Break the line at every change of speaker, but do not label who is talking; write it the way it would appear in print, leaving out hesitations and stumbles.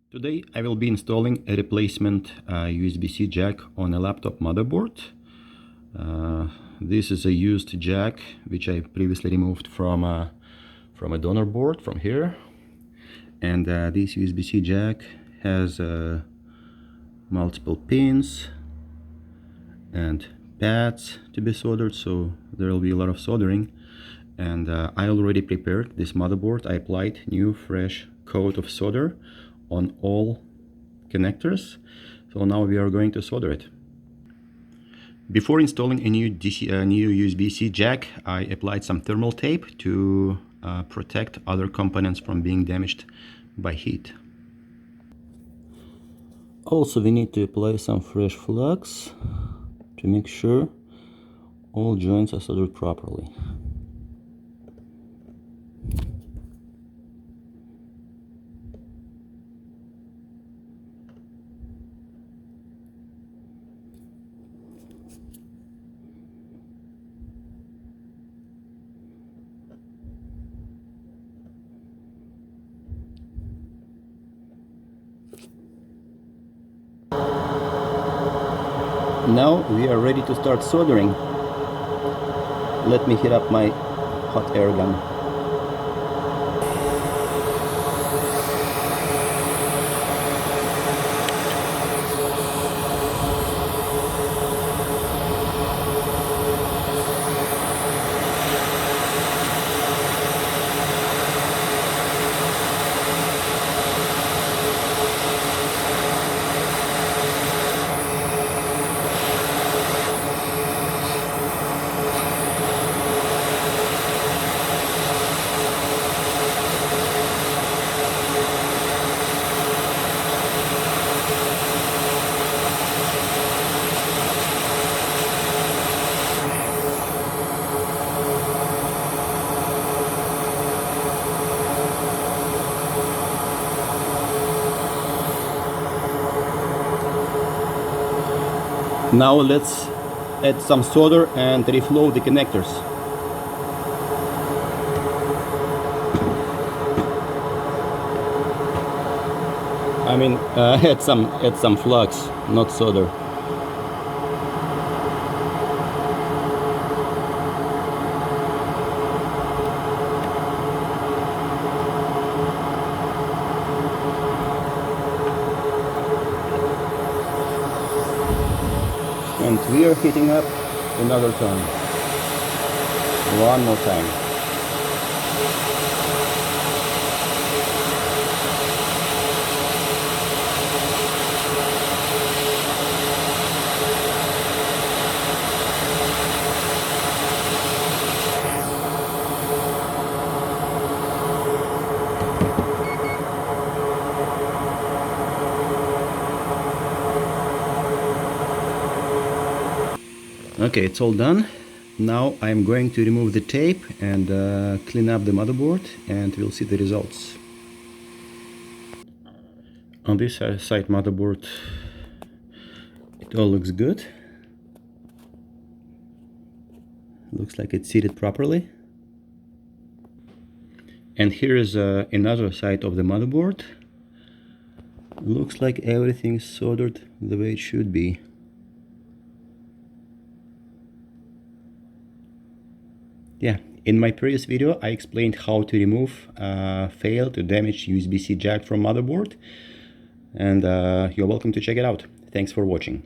Today I will be installing a replacement USB-C jack on a laptop motherboard. This is a used jack which I previously removed from a donor board from here, and this USB-C jack has multiple pins and pads to be soldered, so there will be a lot of soldering. And I already prepared this motherboard. I applied new fresh coat of solder on all connectors, so now we are going to solder it. Before installing a new USB-C jack, I applied some thermal tape to protect other components from being damaged by heat. Also, we need to apply some fresh flux to make sure all joints are soldered properly. Now we are ready to start soldering. Let me heat up my hot air gun. Now let's add some solder and reflow the connectors. I mean, add some flux, not solder. And we are heating up another time. One more time. Okay, it's all done. Now I'm going to remove the tape and clean up the motherboard, and we'll see the results. On this side motherboard, it all looks good. Looks like it's seated properly. And here is another side of the motherboard. Looks like everything's soldered the way it should be. Yeah, in my previous video I explained how to remove failed or damaged USB-C jack from motherboard, and you're welcome to check it out. Thanks for watching.